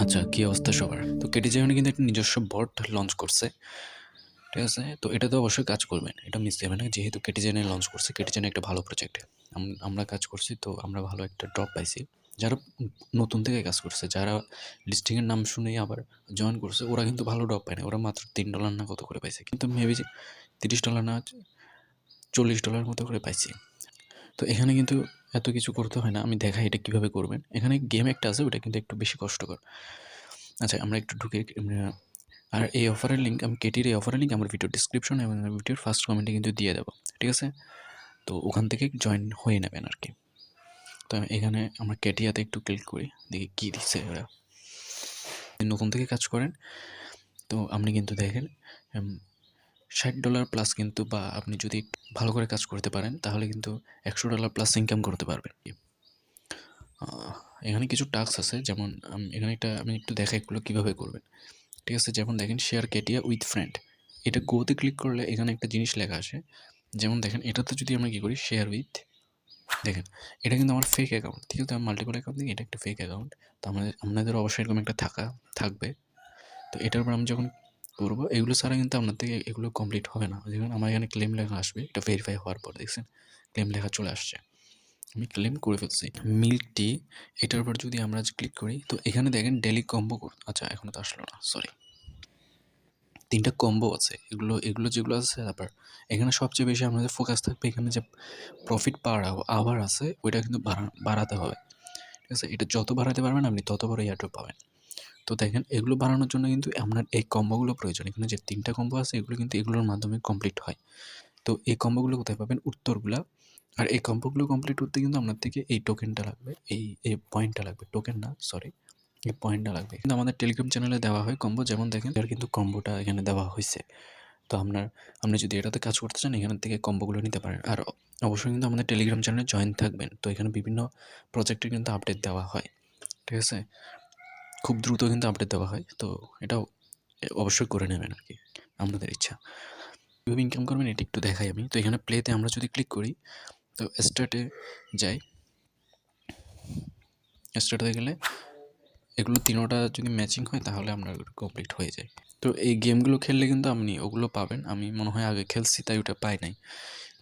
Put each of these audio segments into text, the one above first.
আচ্ছা, কি অবস্থা সবার? তো কেটিজেনে কিন্তু একটা নিজস্ব বট লঞ্চ করছে। ঠিক আছে? তো এটাতে অবশ্যই কাজ করবেন। এটা মিস যাবে না। যেহেতু কেটিজেনে লঞ্চ করছে, কেটিজেনে একটা ভালো প্রজেক্ট। আমরা কাজ করছি, তো আমরা ভালো একটা ড্রপ পাইছি। যারা নতুন থেকে কাজ করছে, যারা লিস্টিংয়ের নাম শুনেই আবার জয়েন করছে, ওরা কিন্তু ভালো ড্রপ পায় না। ওরা মাত্র $3 না কত করে পাইছে। কিন্তু মেবি যে $30 না $40 মতো করে পাইছি। তো এখানে কিন্তু এত কিছু করতে হয় না। আমি দেখাই এটা কীভাবে করবেন। এখানে গেম একটা আছে, ওটা কিন্তু একটু বেশি কষ্টকর। আচ্ছা, আমরা একটু ঢুকে আর এই অফারের লিঙ্ক আমি কেটির এই অফারের লিঙ্ক আমার ভিডিও ডিসক্রিপশন এবং ভিডিওর ফার্স্ট কমেন্টে কিন্তু দিয়ে দেবো। ঠিক আছে? তো ওখান থেকে জয়েন হয়ে নেবেন আর কি। তো এখানে আমরা কেটিয়াতে একটু ক্লিক করি, দেখি কী দিচ্ছে ওরা। নতুন থেকে কাজ করেন তো আপনি কিন্তু দেখেন $60 প্লাস কিন্তু, বা আপনি যদি ভালো করে কাজ করতে পারেন তাহলে কিন্তু $100 প্লাস ইনকাম করতে পারবেন। এখানে কিছু টাস্ক আছে, যেমন এখানে আমি একটু দেখাই এগুলো কীভাবে করবেন। ঠিক আছে? যেমন দেখেন শেয়ার কেটিয়া উইথ ফ্রেন্ড, এটা গোতে ক্লিক করলে এখানে একটা জিনিস লেখা আসে। যেমন দেখেন এটাতে যদি আমরা কী করি, শেয়ার উইথ, দেখেন এটা কিন্তু আমার ফেক অ্যাকাউন্ট। ঠিক আছে? আমার মাল্টিপল অ্যাকাউন্ট থেকে এটা একটা ফেক অ্যাকাউন্ট। তো আপনাদের অবশ্যই এরকম একটা থাকবে। তো এটার উপর আমি যখন করবো, এগুলো ছাড়া কিন্তু আপনার থেকে এগুলো কমপ্লিট হবে না। যেমন আমার এখানে ক্লেম লেখা আসবে, এটা ভেরিফাই হওয়ার পর দেখছেন ক্লেম লেখা চলে আসছে, আমি ক্লেম করে ফেলছি। মিল্ক টি, এটার উপর যদি আমরা ক্লিক করি তো এখানে দেখেন ডেলি কম্বো, আচ্ছা এখনও তো আসলো না, সরি। 3টা কম্বো আছে, এগুলো যেগুলো আছে। তারপর এখানে সবচেয়ে বেশি আমাদের ফোকাস থাকবে এখানে যে প্রফিট পার আওয়ার আছে, ওইটা কিন্তু বাড়াতে হবে। ঠিক আছে? এটা যত বাড়াতে পারবেন আপনি তত বড় এয়ারড্রপ পাবেন। তো দেখেন এগুলো বাড়ানোর জন্য কিন্তু আপনার এই কম্বোগুলো প্রয়োজন। এখানে যে 3টা কম্বো আছে এগুলো কিন্তু এগুলোর মাধ্যমে কমপ্লিট হয়। তো এই কম্বোগুলো কোথায় পাবেন? উত্তরগুলা। আর এই কম্বোগুলো কমপ্লিট করতে কিন্তু আপনার থেকে এই টোকেনটা লাগবে, এই পয়েন্টটা লাগবে, টোকেন না সরি, এই পয়েন্টটা লাগবে। কিন্তু আমাদের টেলিগ্রাম চ্যানেলে দেওয়া হয় কম্বো, যেমন দেখেন এর কিন্তু কম্বোটা এখানে দেওয়া হয়েছে। তো আপনি যদি এটাতে কাজ করতে চান এখান থেকে কম্বোগুলো নিতে পারেন। আর অবশ্যই কিন্তু আমাদের টেলিগ্রাম চ্যানেলে জয়েন থাকবেন। তো এখানে বিভিন্ন প্রজেক্টের কিন্তু আপডেট দেওয়া হয়। ঠিক আছে? খুব দ্রুত কিন্তু আপডেট দেওয়া হয়। তো এটাও অবশ্যই করে নেবেন আর কি, আপনাদের ইচ্ছা। কীভাবে ইনকাম করবেন এটা একটু দেখাই আমি। তো এখানে প্লেতে আমরা যদি ক্লিক করি তো স্টার্টে যাই। স্টার্টে গেলে এগুলো 3টা যদি ম্যাচিং হয় তাহলে আপনার কমপ্লিট হয়ে যায়। তো এই গেমগুলো খেললে কিন্তু আপনি ওগুলো পাবেন। আমি মনে হয় আগে খেলছি তাই ওটা পাই নাই।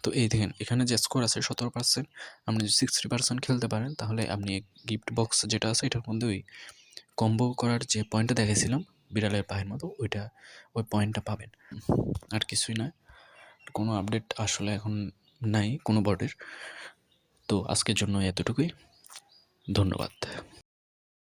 তো এই দেখেন এখানে যে স্কোর আছে 17%, আপনি যদি 60% খেলতে পারেন তাহলে আপনি গিফট বক্স যেটা আছে এটার মধ্যে ওই কম্বো করার যে পয়েন্টটা দেখেছিলাম বিড়ালের পায়ের মতো, ওই পয়েন্টটা পাবেন। আর কিছুই না, কোনো আপডেট আসলে এখন নাই কোনো বটের। তো আজকের জন্য এতটুকুই, ধন্যবাদ।